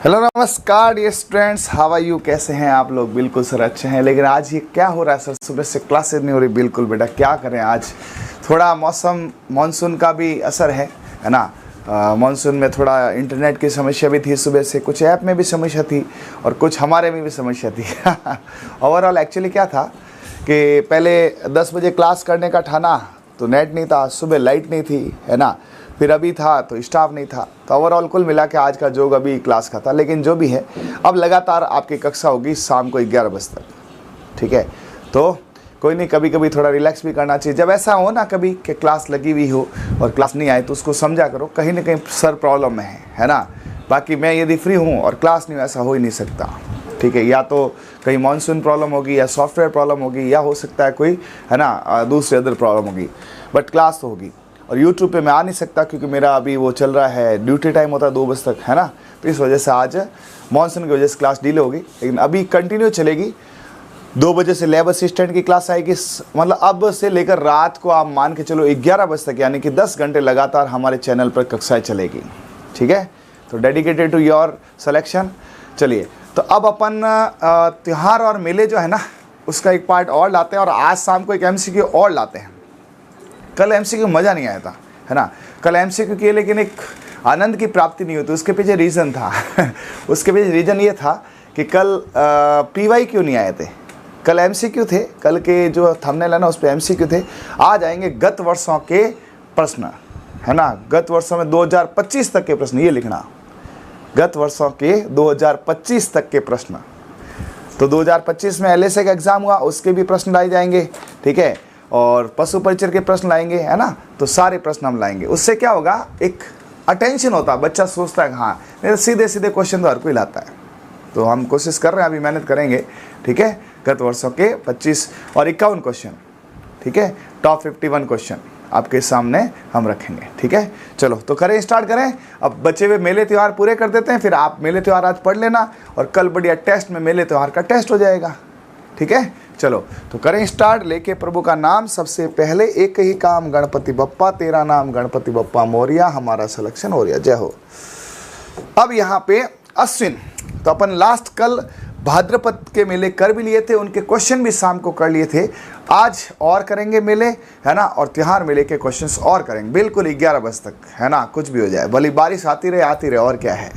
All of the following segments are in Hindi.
हेलो नमस्कार dear students, how are you. कैसे हैं आप लोग? बिल्कुल सर अच्छे हैं। लेकिन आज ये क्या हो रहा है सर, सुबह से क्लासेस नहीं हो रही। बिल्कुल बेटा, क्या करें, आज थोड़ा मौसम मानसून का भी असर है ना। मानसून में थोड़ा इंटरनेट की समस्या भी थी, सुबह से कुछ ऐप में भी समस्या थी और कुछ हमारे में भी समस्या थी। ओवरऑल एक्चुअली क्या था कि पहले 10 बजे क्लास करने का ठाना तो नेट नहीं था, सुबह लाइट नहीं थी, है ना। फिर अभी था तो स्टाफ नहीं था, तो ओवरऑल कुल मिला के आज का जो अभी क्लास का था। लेकिन जो भी है, अब लगातार आपकी कक्षा होगी शाम को 11 बजे तक, ठीक है। तो कोई नहीं, कभी कभी थोड़ा रिलैक्स भी करना चाहिए। जब ऐसा हो ना कभी कि क्लास लगी हुई हो और क्लास नहीं आए तो उसको समझा करो, कहीं ना कहीं सर प्रॉब्लम में है ना। बाकी मैं यदि फ्री हूँ और क्लास नहीं, ऐसा हो ही नहीं सकता, ठीक है। या तो कहीं मानसून प्रॉब्लम होगी या सॉफ्टवेयर प्रॉब्लम होगी या हो सकता है कोई, है ना, दूसरी अदर प्रॉब्लम होगी, बट क्लास तो होगी। और यूट्यूब पे मैं आ नहीं सकता क्योंकि मेरा अभी वो चल रहा है, ड्यूटी टाइम होता है 2 बजे तक, है ना। तो इस वजह से आज मानसून की वजह से क्लास डिले होगी, लेकिन अभी कंटिन्यू चलेगी। 2 बजे से लैब असिस्टेंट की क्लास आएगी, मतलब अब से लेकर रात को आप मान के चलो 11 बजे तक, यानी कि 10 घंटे लगातार हमारे चैनल पर कक्षाएँ चलेगी, ठीक है। तो डेडिकेटेड टू योर सिलेक्शन। चलिए, तो अब अपन त्यौहार और मेले जो है ना, उसका एक पार्ट और लाते हैं और आज शाम को एक एमसीक्यू और लाते हैं। कल एमसीक्यू मज़ा नहीं आया था, है ना। कल एमसीक्यू किए लेकिन एक आनंद की प्राप्ति नहीं होती, उसके पीछे रीज़न था। उसके पीछे रीज़न ये था कि कल पीवाई क्यों नहीं आए थे। कल एमसीक्यू थे, कल के जो थंबनेल है ना उस पर एमसीक्यू थे। आज आएंगे गत वर्षों के प्रश्न, है ना। गत वर्षों में 2025 तक के प्रश्न, ये लिखना, गत वर्षों के 2025 तक के प्रश्न। तो 2025 में एलएसए का एग्ज़ाम हुआ, उसके भी प्रश्न लाए जाएंगे, ठीक है। और पशु परिचर के प्रश्न लाएंगे, है ना। तो सारे प्रश्न हम लाएंगे। उससे क्या होगा, एक अटेंशन होता है, बच्चा सोचता है हाँ, नहीं तो सीधे सीधे क्वेश्चन तो हर कोई लाता है। तो हम कोशिश कर रहे हैं, अभी मेहनत करेंगे, ठीक है। गत वर्षों के 25 और 51 क्वेश्चन, ठीक है। टॉप 51 क्वेश्चन आपके सामने हम रखेंगे, ठीक है। चलो तो करें, स्टार्ट करें। अब बचे हुए मेले त्यौहार पूरे कर देते हैं, फिर आप मेले त्यौहार आज पढ़ लेना और कल बढ़िया टेस्ट में मेले त्यौहार का टेस्ट हो जाएगा, ठीक है। चलो तो करें स्टार्ट। लेके प्रभु का नाम, सबसे पहले एक ही काम, गणपति बप्पा तेरा नाम, गणपति बप्पा मोरिया, हमारा सिलेक्शन हो रहा, जय हो। अब यहाँ पे अश्विन, तो अपन लास्ट कल भाद्रपद के मेले कर भी लिए थे, उनके क्वेश्चन भी शाम को कर लिए थे। आज और करेंगे मेले, है ना, और त्योहार मेले के क्वेश्चंस और करेंगे, बिल्कुल 11 बजे तक, है ना। कुछ भी हो जाए, भले बारिश आती रहे और क्या है,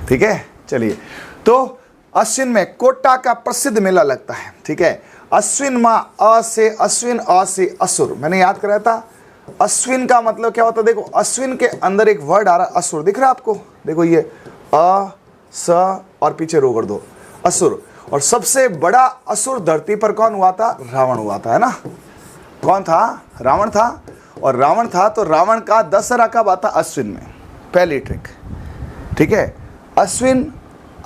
ठीक है। चलिए, तो अश्विन में कोटा का प्रसिद्ध मेला लगता है, ठीक है। अश्विन माँ, अ से अश्विन, अ से असुर, मैंने याद कराया था। अश्विन का मतलब क्या होता है, देखो अश्विन के अंदर एक वर्ड आ रहा है असुर, दिख रहा है आपको, देखो ये अ स और पीछे रो कर दो, असुर। और सबसे बड़ा असुर धरती पर कौन हुआ था? रावण हुआ था, है ना। कौन था? रावण था। और रावण था तो रावण का दशहरा कब आता? अश्विन में, पहली ट्रिक, ठीक है। अश्विन,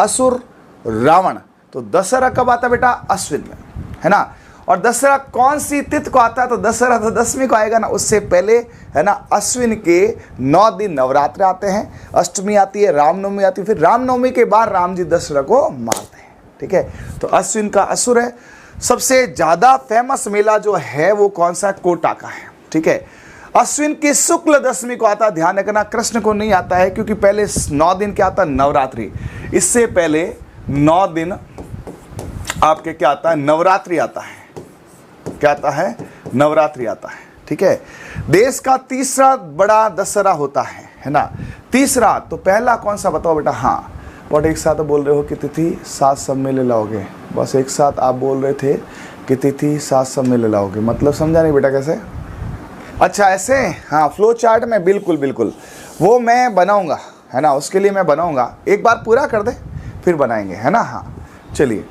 असुर, रावण, तो दशहरा कब आता बेटा? अश्विन में, है ना। और दशहरा कौन सी तिथि को आता है? तो दशहरा तो 10वीं को आएगा ना, उससे पहले, है ना। अश्विन के 9 दिन नवरात्र आते हैं, अष्टमी आती है, रामनवमी आती है, फिर रामनवमी के बाद राम जी दशहरा को मारते हैं, ठीक है। तो अश्विन का असुर है। सबसे ज़्यादा फेमस मेला जो है वो कौन सा? कोटा का है, ठीक है। अश्विन की शुक्ल दशमी को आता है, ध्यान रखना, कृष्ण को नहीं आता है क्योंकि पहले 9 दिन क्या आता है? नवरात्रि। इससे पहले 9 दिन आपके क्या आता है? नवरात्रि आता है। क्या आता है? नवरात्रि आता है, ठीक है। देश का तीसरा बड़ा दशहरा होता है ना। तीसरा, तो पहला कौन सा बताओ बेटा? हाँ, बट एक साथ बोल रहे हो कि तिथि साथ सब में ले लाओगे, बस एक साथ आप बोल रहे थे कि तिथि साथ सब में ले लाओगे, मतलब समझा नहीं बेटा कैसे? अच्छा ऐसे, हाँ, फ्लो चार्ट में, बिल्कुल बिल्कुल, वो मैं बनाऊंगा, है ना। उसके लिए मैं बनाऊंगा, एक बार पूरा कर दे फिर बनाएंगे, है ना। हाँ चलिए,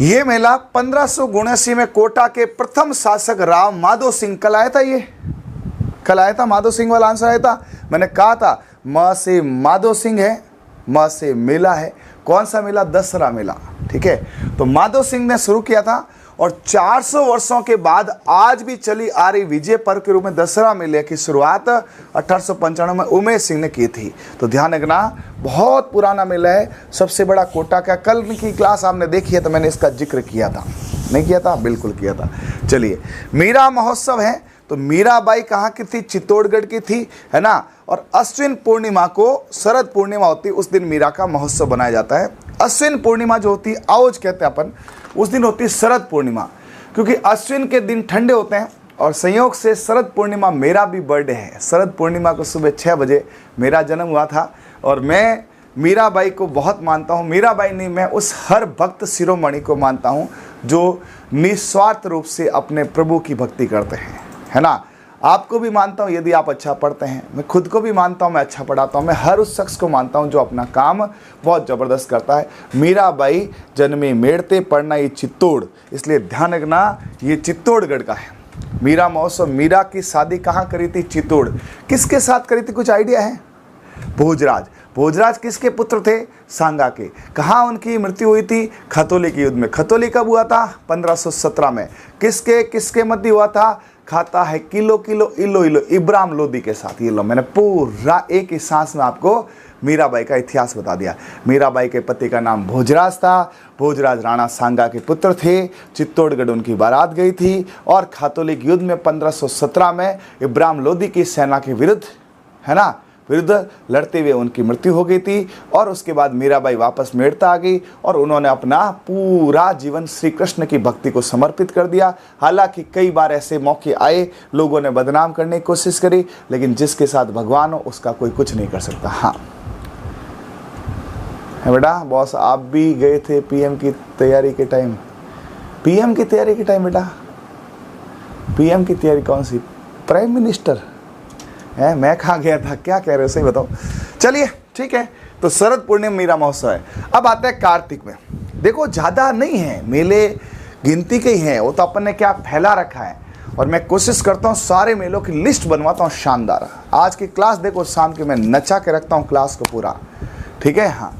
ये मेला 1579 में कोटा के प्रथम शासक राव माधो सिंह, कल आया था, ये कल आया था, माधो सिंह वाला आंसर आया था। मैंने कहा था म से माधो सिंह है, म से मेला है, कौन सा मेला? दशहरा मेला, ठीक है। तो माधो सिंह ने शुरू किया था और 400 वर्षों के बाद आज भी चली आ रही विजय पर्व के रूप में दशहरा मेले की शुरुआत 1895 में उमेश सिंह ने की थी। तो ध्यान रखना, बहुत पुराना मेला है, सबसे बड़ा कोटा का। कल की क्लास आपने देखी है तो मैंने इसका जिक्र किया था, नहीं किया था? बिल्कुल किया था। चलिए, मीरा महोत्सव है तो मीराबाई कहाँ की थी? चित्तौड़गढ़ की थी, है ना। और अश्विन पूर्णिमा को शरद पूर्णिमा होती है, उस दिन मीरा का महोत्सव बनाया जाता है। अश्विन पूर्णिमा जो होती है, आओज कहते हैं अपन, उस दिन होती है शरद पूर्णिमा, क्योंकि अश्विन के दिन ठंडे होते हैं और संयोग से शरद पूर्णिमा मेरा भी बर्थडे है। शरद पूर्णिमा को सुबह 6 बजे मेरा जन्म हुआ था और मैं मीराबाई को बहुत मानता हूँ। मीराबाई नहीं, मैं उस हर भक्त शिरोमणि को मानता हूँ जो निस्वार्थ रूप से अपने प्रभु की भक्ति करते हैं, है ना। आपको भी मानता हूँ यदि आप अच्छा पढ़ते हैं, मैं खुद को भी मानता हूँ मैं अच्छा पढ़ाता हूँ, मैं हर उस शख्स को मानता हूँ जो अपना काम बहुत ज़बरदस्त करता है। मीराबाई जन्मे मेड़ते पढ़ना ये चित्तौड़, इसलिए ध्यान रखना ये चित्तौड़गढ़ का है। मीरा महोत्सव, मीरा की शादी कहाँ करी थी? चित्तौड़। किसके साथ करी थी, कुछ आइडिया है? भोजराज। भोजराज किसके पुत्र थे? सांगा के। कहाँ उनकी मृत्यु हुई थी? खतौली के युद्ध में। खतौली कब हुआ था? 1517 में। किसके किसके मध्य हुआ था? खाता है किलो किलो इलो इलो, इब्राहिम लोदी के साथ। ये लो, मैंने पूरा एक ही सांस में आपको मीराबाई का इतिहास बता दिया। मीराबाई के पति का नाम भोजराज था। भोजराज राणा सांगा के पुत्र थे। चित्तौड़गढ़ उनकी बारात गई थी और खातौलिक युद्ध में 1517 में इब्राहिम लोदी की सेना के विरुद्ध, है ना, विरुद्ध लड़ते हुए उनकी मृत्यु हो गई थी। और उसके बाद मीराबाई वापस मेड़ता आ गई और उन्होंने अपना पूरा जीवन श्री कृष्ण की भक्ति को समर्पित कर दिया। हालांकि कई बार ऐसे मौके आए, लोगों ने बदनाम करने की कोशिश करी, लेकिन जिसके साथ भगवान हो उसका कोई कुछ नहीं कर सकता। हाँ है बेटा। बॉस आप भी गए थे पीएम की तैयारी के टाइम? पीएम की तैयारी के टाइम बेटा? पीएम की तैयारी कौन सी? प्राइम मिनिस्टर है? मैं कहाँ गया था? क्या कह रहे हो, सही बताओ। चलिए ठीक है, तो शरद पूर्णिमा मीरा महोत्सव है। अब आते हैं कार्तिक में। देखो ज़्यादा नहीं है मेले, गिनती के ही हैं, वो तो अपन ने क्या फैला रखा है। और मैं कोशिश करता हूँ सारे मेलों की लिस्ट बनवाता हूँ शानदार। आज की क्लास देखो, शाम की मैं नचा के रखता हूँ क्लास को पूरा, ठीक है। हाँ,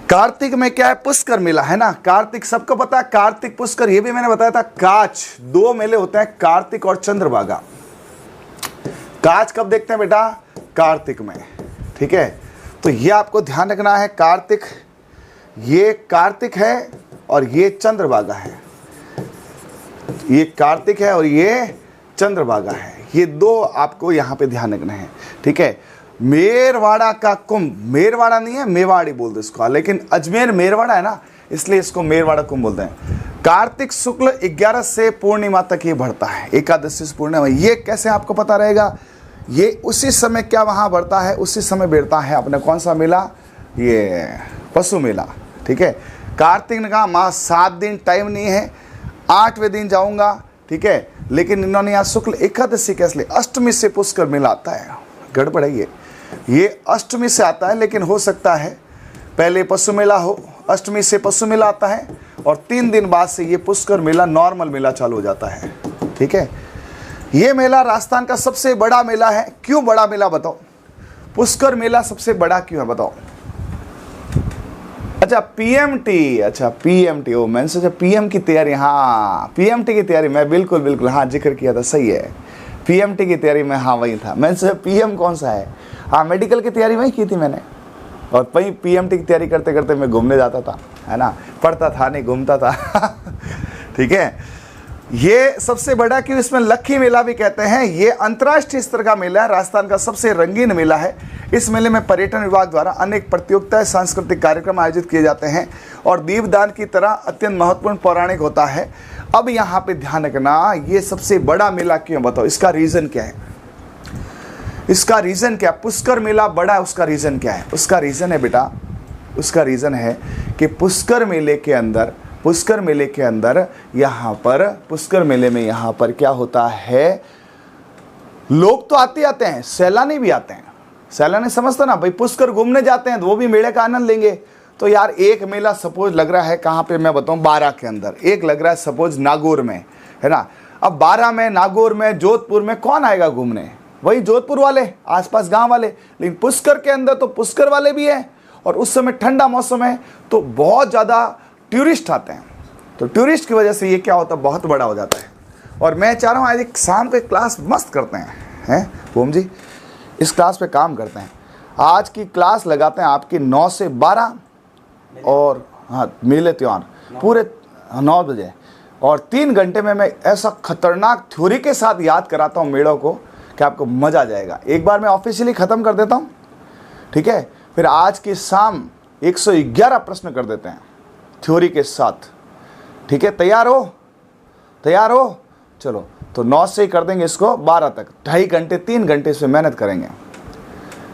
कार्तिक में क्या है? पुष्कर मेला, है ना। कार्तिक सबको पता है, कार्तिक पुष्कर, ये भी मैंने बताया था। काच, 2 मेले होते हैं, कार्तिक और चंद्रभागा। काच कब देखते हैं बेटा? कार्तिक में, ठीक है। तो ये आपको ध्यान रखना है, कार्तिक, ये कार्तिक है और ये चंद्रभागा है। ये कार्तिक है और ये चंद्रभागा है। ये 2 आपको यहाँ पे ध्यान रखना है, ठीक है। मेरवाड़ा का कुंभ, मेरवाड़ा नहीं है, मेवाड़ी बोलते इसको, लेकिन अजमेर मेरवाड़ा है ना, इसलिए इसको मेरवाड़ा कुंभ बोलते हैं। कार्तिक शुक्ल 11 से पूर्णिमा तक ये बढ़ता है, एकादशी से पूर्णिमा। ये कैसे आपको पता रहेगा? ये उसी समय क्या वहाँ बढ़ता है, उसी समय बैठता है अपने कौन सा मेला? ये पशु मेला, ठीक है। कार्तिक ने कहा माँ 7 दिन टाइम नहीं है, 8वें दिन जाऊँगा, ठीक है। लेकिन इन्होंने यहाँ शुक्ल एकादशी कैसे ले? अष्टमी से पुष्कर मेला आता है। गड़बड़ है ये अष्टमी से आता है, लेकिन हो सकता है पहले पशु मेला हो, अष्टमी से पशु मेला आता है और 3 दिन बाद से ये पुष्कर मेला नॉर्मल मेला चालू हो जाता है, ठीक है। ये मेला राजस्थान का सबसे बड़ा मेला है। क्यों बड़ा मेला बताओ? पुष्कर मेला सबसे बड़ा क्यों है बताओ? अच्छा पीएमटी, अच्छा पीएमटी, ओ मैंने सोचा पीएम की तैयारी। हाँ पीएमटी की तैयारी, मैं बिल्कुल बिल्कुल हाँ जिक्र किया था, सही है। पीएमटी की तैयारी में, हाँ वही था। मैंने सोचा पीएम कौन सा है? हाँ मेडिकल की तैयारी वही की थी मैंने, और वही पीएमटी की तैयारी करते करते मैं घूमने जाता था, है ना। पढ़ता था नहीं, घूमता था ठीक है। ये सबसे बड़ा क्यों? इसमें लक्खी मेला भी कहते हैं। ये अंतर्राष्ट्रीय स्तर का मेला है, राजस्थान का सबसे रंगीन मेला है। इस मेले में पर्यटन विभाग द्वारा अनेक प्रतियोगिताएं, सांस्कृतिक कार्यक्रम आयोजित किए जाते हैं और दीपदान की तरह अत्यंत महत्वपूर्ण पौराणिक होता है। अब यहाँ पे ध्यान रखना, ये सबसे बड़ा मेला क्यों बताओ? इसका रीज़न क्या है? इसका रीज़न क्या? पुष्कर मेला बड़ा है, उसका रीज़न क्या है? उसका रीज़न है बेटा, उसका रीज़न है कि पुष्कर मेले के अंदर यहाँ पर, पुष्कर मेले में यहाँ पर क्या होता है, लोग तो आते हैं, सैलानी भी आते हैं। सैलानी समझते ना भाई, पुष्कर घूमने जाते हैं तो वो भी मेले का आनंद लेंगे। तो यार एक मेला सपोज लग रहा है कहाँ पे, मैं बताऊँ, 12 के अंदर। एक लग रहा है सपोज नागौर में, है ना। अब 12 में, नागौर में, जोधपुर में कौन आएगा घूमने? वही जोधपुर वाले, आसपास गांव वाले। लेकिन पुष्कर के अंदर तो पुष्कर वाले भी हैं और उस समय ठंडा मौसम है तो बहुत ज़्यादा टूरिस्ट आते हैं। तो टूरिस्ट की वजह से ये क्या होता है, बहुत बड़ा हो जाता है। और मैं चाह रहा हूँ आज एक शाम को क्लास मस्त करते हैं ओम जी, इस क्लास पे काम करते हैं। आज की क्लास लगाते हैं आपकी 9 से 12 और हाँ मेले त्योहार पूरे 9 बजे। और 3 घंटे में मैं ऐसा खतरनाक थ्योरी के साथ याद कराता हूँ मेड़ों को कि आपको मज़ा आ जाएगा। एक बार मैं ऑफिशियली ख़त्म कर देता हूँ, ठीक है, फिर आज की शाम 111 प्रश्न कर देते हैं थ्योरी के साथ, ठीक है। तैयार हो? तैयार हो? चलो, तो 9 से ही कर देंगे इसको 12 तक, 2.5 घंटे 3 घंटे इसमें मेहनत करेंगे,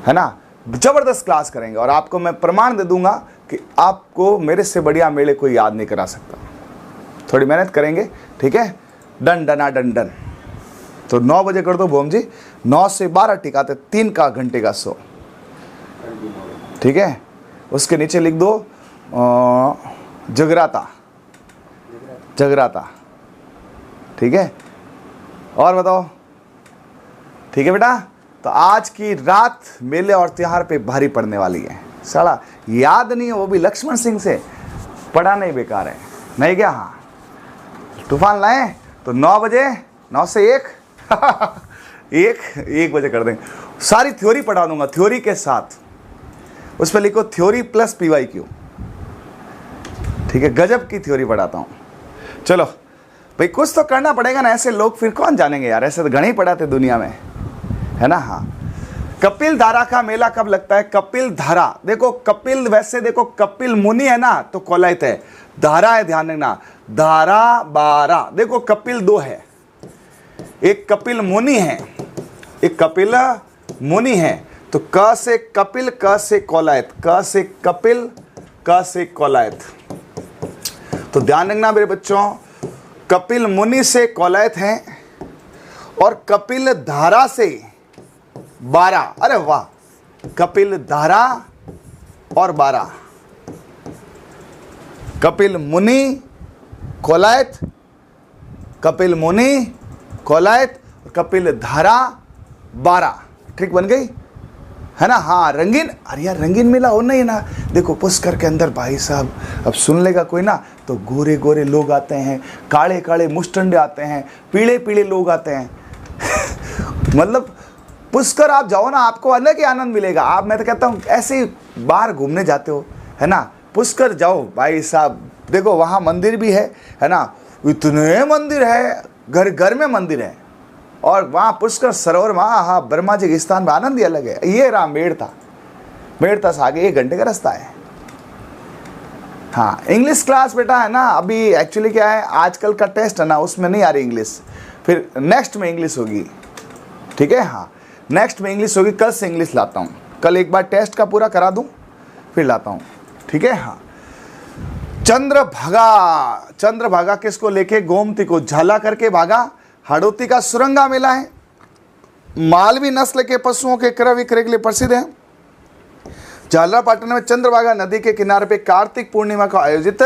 है ना। ज़बरदस्त क्लास करेंगे और आपको मैं प्रमाण दे दूंगा कि आपको मेरे से बढ़िया मेले कोई याद नहीं करा सकता। थोड़ी मेहनत करेंगे, ठीक है। डन डना डन डन। तो 9 बजे कर दो भोम जी, 9 से 12 टिकाते 3 का घंटे का शो, ठीक है। उसके नीचे लिख दो जगराता, जगराता, ठीक है। और बताओ, ठीक है बेटा। तो आज की रात मेले और त्योहार पे भारी पड़ने वाली है। साला याद नहीं है, वो भी लक्ष्मण सिंह से, पढ़ा नहीं बेकार है, नहीं क्या? हाँ, तूफान लाए तो 9 बजे, 9 से 1 1 बजे कर देंगे। सारी थ्योरी पढ़ा दूंगा, थ्योरी के साथ। उस पर लिखो थ्योरी प्लस PYQ, ठीक है। गजब की थ्योरी पढ़ाता हूँ। चलो भाई, कुछ तो करना पड़ेगा ना, ऐसे लोग फिर कौन जानेंगे यार, ऐसे तो घणे ही पढ़ाते दुनिया में, है ना। हाँ, कपिल धारा का मेला कब लगता है? कपिल धारा, देखो कपिल, वैसे देखो कपिल मुनि है ना तो कोलायत है, धारा है, ध्यान रखना, धारा 12। देखो कपिल 2 है, एक कपिल मुनि है, एक कपिल मुनि है। तो क से कपिल, क से कोलायत, क से कपिल, क से कोलायत। तो ध्यान रखना मेरे बच्चों, कपिल मुनि से कोलायत हैं और कपिल धारा से 12। अरे वाह, कपिल धारा और 12, कपिल मुनि कोलायत, कपिल मुनि कोलायत, कपिल धारा 12। ठीक बन गई, है ना। हाँ, रंगीन, अरे यार रंगीन मेला हो नहीं ना। देखो पुष्कर के अंदर भाई साहब, अब सुन लेगा कोई ना, तो गोरे गोरे लोग आते हैं, काले काले मुस्टंडे आते हैं, पीले पीले लोग आते हैं मतलब पुष्कर आप जाओ ना, आपको अलग ही आनंद मिलेगा। आप, मैं तो कहता हूँ ऐसे ही बाहर घूमने जाते हो, है ना, पुष्कर जाओ भाई साहब। देखो वहाँ मंदिर भी है ना, इतने मंदिर है, घर घर में मंदिर है। और वहाँ पुष्कर सरोवर, वहाँ हाँ ब्रह्मा जी के स्थान में आनंद ही अलग है। ये रहा मेड़ता, मेड़ता से आगे 1 घंटे का रास्ता है। हाँ, इंग्लिश क्लास बेटा है ना, अभी एक्चुअली क्या है, आजकल का टेस्ट है ना, उसमें नहीं आ रही इंग्लिश, फिर नेक्स्ट में इंग्लिश होगी, ठीक है। हाँ, नेक्स्ट में इंग्लिश होगी, कल से इंग्लिश लाता हूँ, कल एक बार टेस्ट का पूरा करा दूँ फिर लाता हूँ, ठीक है। हाँ, चंद्रभागा, चंद्रभागा किसको लेके? गोमती को झाला करके भागा। हाड़ौती का सुरंगा मेला है, मालवी नस्ल के पशुओं के क्रय विक्रय के लिए प्रसिद्ध है। झालरापाटन में चंद्रभागा नदी के किनारे पे कार्तिक पूर्णिमा का आयोजित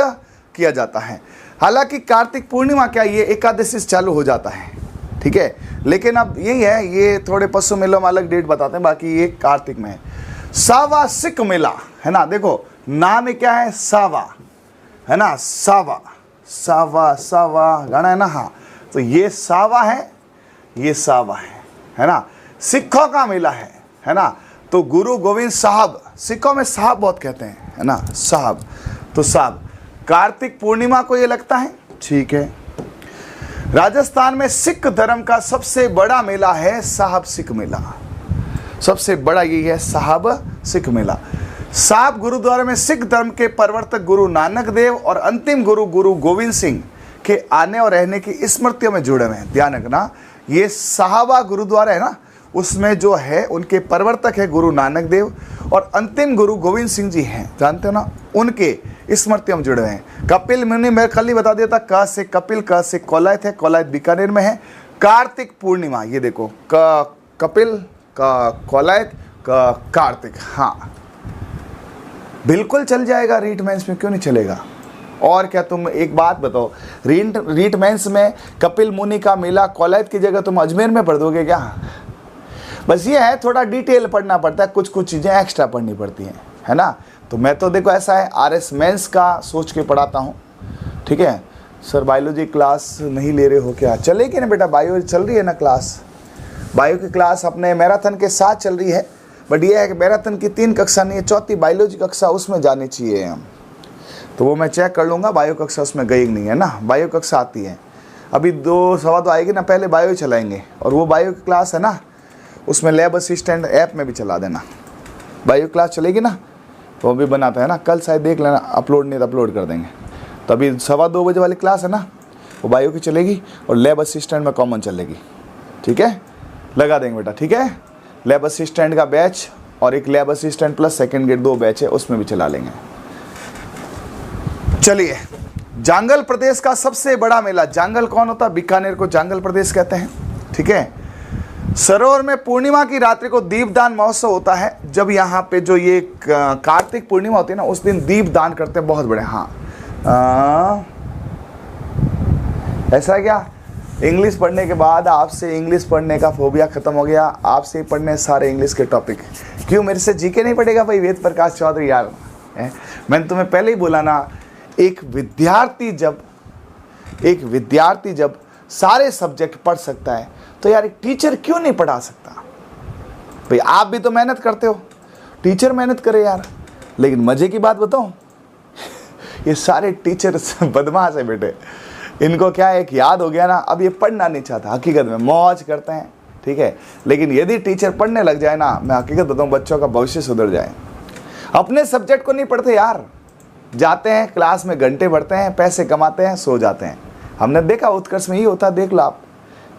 किया जाता है। हालांकि कार्तिक पूर्णिमा क्या, ये एकादशी से चालू हो जाता है, ठीक है। लेकिन अब यही है, ये थोड़े पशु मेलों में अलग डेट बताते हैं, बाकी ये कार्तिक में है। सावा सिख मेला है ना, देखो नाम क्या है, सावा, है ना, सावा, सावा सावा गाना है ना। हाँ, तो ये सावा है, ये सावा है ना। सिखों का मेला है ना। तो गुरु गोविंद साहब, सिखों में साहब बहुत कहते हैं, है ना, साहब, तो साहब कार्तिक पूर्णिमा को ये लगता है, ठीक है। राजस्थान में सिख धर्म का सबसे बड़ा मेला है साहब सिख मेला, सबसे बड़ा यही है साहब सिख मेला। साहब गुरुद्वारे में सिख धर्म के प्रवर्तक गुरु नानक देव और अंतिम गुरु गुरु गोविंद सिंह के आने और रहने की स्मृतियों में जुड़े हुए हैं। ध्यान रखना, ये साहबा गुरुद्वारा है ना, उसमें जो है उनके प्रवर्तक है गुरु नानक देव और अंतिम गुरु गोविंद सिंह जी हैं, जानते हो ना, उनके स्मृतियों में जुड़े हुए हैं। कपिल मुनि, मैं कल ही बता दिया था, क से कपिल, क से कोलायत है, कोलायत बीकानेर में है। कार्तिक पूर्णिमा, ये देखो, कपिल, कोलायत, कार्तिक। हाँ, बिल्कुल चल जाएगा रीट मेंस में, क्यों नहीं चलेगा। और क्या, तुम एक बात बताओ, रीट मेंस में कपिल मुनि का मेला कोलायत की जगह तुम अजमेर में पढ़ दोगे क्या? बस ये है, थोड़ा डिटेल पढ़ना पड़ता है, कुछ कुछ चीज़ें एक्स्ट्रा पढ़नी पड़ती हैं, है ना। तो मैं तो देखो ऐसा है, RS मेंस का सोच के पढ़ाता हूँ, ठीक है। सर बायोलॉजी क्लास नहीं ले रहे हो क्या? चलेगी ना बेटा, बायो चल रही है ना क्लास, बायो की क्लास अपने मैराथन के साथ चल रही है। बट ये है कि मैराथन की 3 कक्षा नहीं है, 4थी बायोलॉजी कक्षा उसमें जानी चाहिए हम, तो वो मैं चेक कर लूँगा बायो कक्षा उसमें गई नहीं है ना, बायो कक्षा आती है। अभी 2 सवा 2 आएगी ना, पहले बायो ही चलाएंगे। और वो बायो की क्लास है ना, उसमें लैब असिस्टेंट ऐप में भी चला देना। बायो क्लास चलेगी ना, वो भी बनाता है ना, कल शायद देख लेना, अपलोड नहीं तो अपलोड कर देंगे। तो अभी सवा 2 बजे वाली क्लास है ना, वो बायो की चलेगी और लैब असिस्टेंट में कॉमन चलेगी। ठीक है, लगा देंगे बेटा। ठीक है, लैब असिस्टेंट का बैच और एक lab assistant plus second gate 2 batch है, उसमें भी चला लेंगे। चलिए, जांगल प्रदेश का सबसे बड़ा मेला, जांगल कौन होता है? बीकानेर को जांगल प्रदेश कहते हैं। ठीक है, सरोवर में पूर्णिमा की रात्रि को दीपदान महोत्सव होता है। जब यहाँ पे जो ये कार्तिक पूर्णिमा होती है ना, उस दिन दीपदान करते हैं, बहुत बड़े। हाँ, ऐसा है क्या? इंग्लिश पढ़ने के बाद आपसे इंग्लिश पढ़ने का फोबिया खत्म हो गया, आपसे पढ़ने सारे इंग्लिश के टॉपिक। क्यों मेरे से जीके नहीं पढ़ेगा भाई वेद प्रकाश चौधरी? यार मैंने तुम्हें पहले ही बोला ना, एक विद्यार्थी जब सारे सब्जेक्ट पढ़ सकता है तो यार एक टीचर क्यों नहीं पढ़ा सकता? भाई आप भी तो मेहनत करते हो, टीचर मेहनत करे यार। लेकिन मजे की बात बताऊं, ये सारे टीचर बदमाश है बेटे। इनको क्या है, एक याद हो गया ना, अब ये पढ़ना नहीं चाहता, हकीकत में मौज करते हैं। ठीक है, लेकिन यदि टीचर पढ़ने लग जाए ना, मैं हकीकत बताऊं, बच्चों का भविष्य सुधर जाए। अपने सब्जेक्ट को नहीं पढ़ते यार, जाते हैं क्लास में घंटे पढ़ते हैं, पैसे कमाते हैं, सो जाते हैं। हमने देखा उत्कर्ष में ही होता, देख लो आप।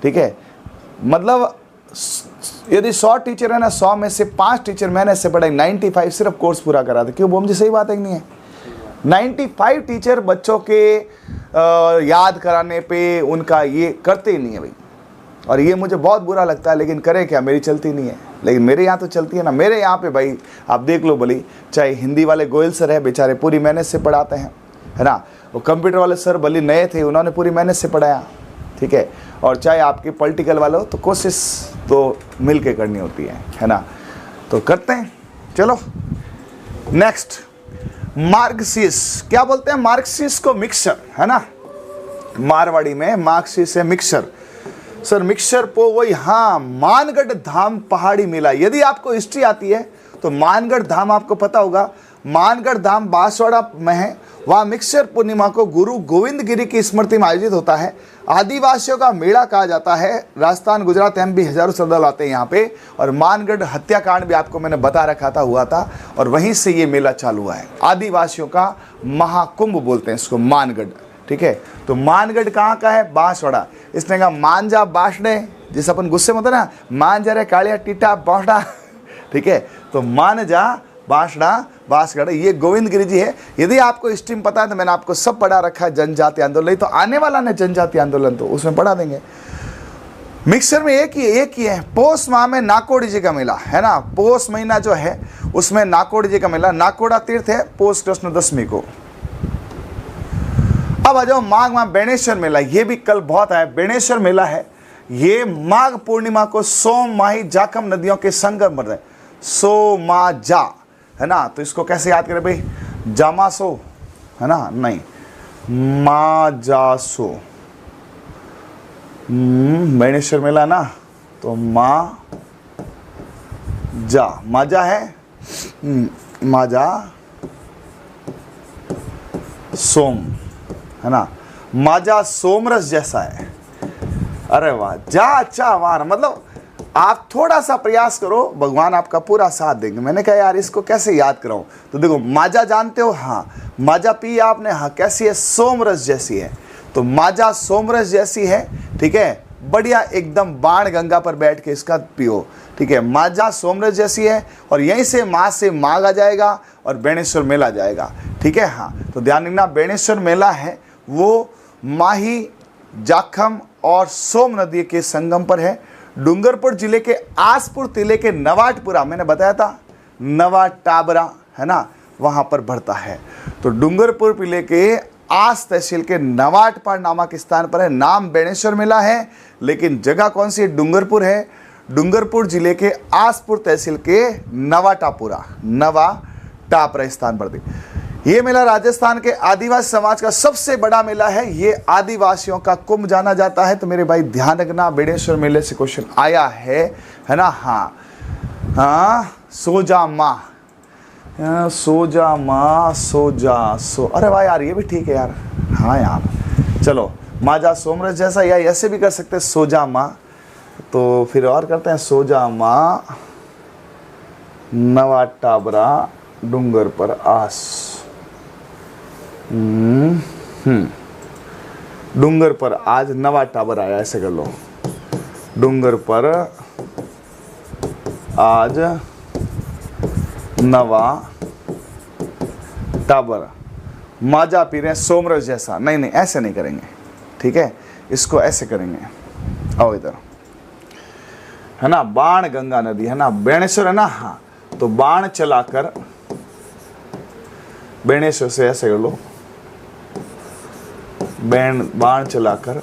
ठीक है, मतलब यदि 100 टीचर है ना, 100 में से 5 टीचर मैंने से पढ़ाई, 95 सिर्फ कोर्स पूरा करा था। क्यों बोम जी, सही बात है कि नहीं है? 95 टीचर बच्चों के याद कराने पे उनका ये करते ही नहीं है भाई। और ये मुझे बहुत बुरा लगता है, लेकिन करे क्या, मेरी चलती नहीं है। लेकिन मेरे यहाँ तो चलती है ना। मेरे यहाँ पे भाई आप देख लो भली, चाहे हिंदी वाले गोयल सर है, बेचारे पूरी मेहनत से पढ़ाते हैं, है ना। वो कंप्यूटर वाले सर भली नए थे, उन्होंने पूरी मेहनत से पढ़ाया। ठीक है, और चाहे आपके पॉलिटिकल वाले हो, तो कोशिश तो मिल के करनी होती है ना। तो करते हैं। चलो नेक्स्ट, मार्क्सिस। क्या बोलते हैं मार्क्सिस को? मिक्सर, है ना। मारवाड़ी में मार्क्सिस है मिक्सर। सर मिक्सर पो वही, हाँ, मानगढ़ धाम पहाड़ी मेला। यदि आपको हिस्ट्री आती है तो मानगढ़ धाम आपको पता होगा। मानगढ़ धाम बांसवाड़ा में है। वहाँ मिक्सर पूर्णिमा को गुरु गोविंद गिरी की स्मृति में आयोजित होता है। आदिवासियों का मेला कहा जाता है। राजस्थान, गुजरात, एमपी हजारों श्रद्धालु आते हैं यहाँ पे। और मानगढ़ हत्याकांड भी आपको मैंने बता रखा था, हुआ था, और वहीं से ये मेला चालू हुआ है। आदिवासियों का महाकुंभ बोलते हैं इसको, मानगढ़। ठीक है, तो मानगढ़ कहाँ का है? बांसवाड़ा। इसने कहा मांजा बासड़े, जिस अपन गुस्से में होता ना, मांजा रे कालिया टीटा बासड़ा। ठीक है, तो मांजा बासड़ा बांसगढ़, ये गोविंद गिरी जी है। यदि आपको स्ट्रीम पता है तो मैंने आपको सब पढ़ा रखा है। जनजाति आंदोलन तो आने वाला है, जनजाति आंदोलन तो उसमें पढ़ा देंगे। मिक्सर में एक ही है। पोष माह में नाकोड़ी जी का मेला, है ना। पोष महीना जो है उसमें नाकोड़ी जी का मेला, नाकोड़ा तीर्थ है, पोष कृष्ण दशमी को। अब आ जाओ माघ माह बेणेश्वर मेला। ये भी कल बहुत आया, बेणेश्वर मेला है। ये माघ पूर्णिमा को सोम माही जाखम नदियों के संगम पर है। सोमाजा, है ना। तो इसको कैसे याद करें भाई? जामासो, है ना, नहीं, माजासो। बेणेश्वर मेला ना, तो माजा है, माजा सोम, है ना। माजा सोमरस जैसा है। अरे वाह, जा अच्छा वाह। मतलब आप थोड़ा सा प्रयास करो, भगवान आपका पूरा साथ देंगे। मैंने कहा यार इसको कैसे याद कराऊं, तो देखो माजा जानते हो? हाँ, माजा पी आपने? हाँ, कैसी है? सोमरस जैसी है। तो माजा सोमरस जैसी है। ठीक है, बढ़िया एकदम बाण गंगा पर बैठ के इसका पियो। ठीक है, माजा सोमरस जैसी है। और यहीं से माँ से माघ आ जाएगा और बेणेश्वर मेला जाएगा। ठीक है, हाँ, तो ध्यान रखना, बेणेश्वर मेला है वो माही, जाखम और सोम नदी के संगम पर है। डूंगरपुर जिले के आसपुर जिले के नवाटपुरा, मैंने बताया था नवाटाबरा, है ना, वहां पर बढ़ता है। तो डूंगरपुर जिले के आस तहसील के नवाटपाड़ नामक स्थान पर है। नाम बेणेश्वर मेला है, लेकिन जगह कौन सी है? डूंगरपुर है। डूंगरपुर जिले के आसपुर तहसील के नवाटापरा स्थान पर। ये मेला राजस्थान के आदिवासी समाज का सबसे बड़ा मेला है। ये आदिवासियों का कुंभ जाना जाता है। तो मेरे भाई ध्यान रखना, बेणेश्वर मेले से क्वेश्चन आया है ना। हाँ हाँ, सोजा माँ, सो जा माँ सो जा सो, अरे वाह यार ये भी ठीक है यार। हाँ यार चलो, माँ जा सोमरस जैसा, या ऐसे भी कर सकते हैं सो जा माँ। तो फिर और करते हैं, सो जा माँ नवा टाबरा डूंगर पर आस। डूंगर पर आज नवा टाबर आया, ऐसे कर लो, डूंगर पर आज नवा टाबर। माजा पी रहे हैं सोमरस जैसा, नहीं नहीं ऐसे नहीं करेंगे, ठीक है, इसको ऐसे करेंगे। आओ इधर, है ना, बाण गंगा नदी है ना, बेणेश्वर है ना, हाँ, तो बाण चलाकर, बेणेश्वर से ऐसे कर लो, बाण चलाकर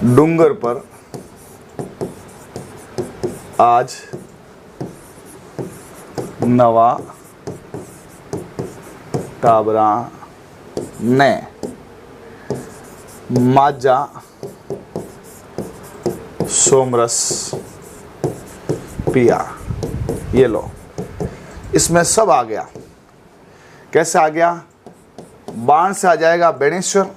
डूंगर पर आज नवा टाबरा ने माजा सोमरस पिया। ये लो, इसमें सब आ गया। कैसे आ गया? बाण से आ जाएगा बेणेश्वर,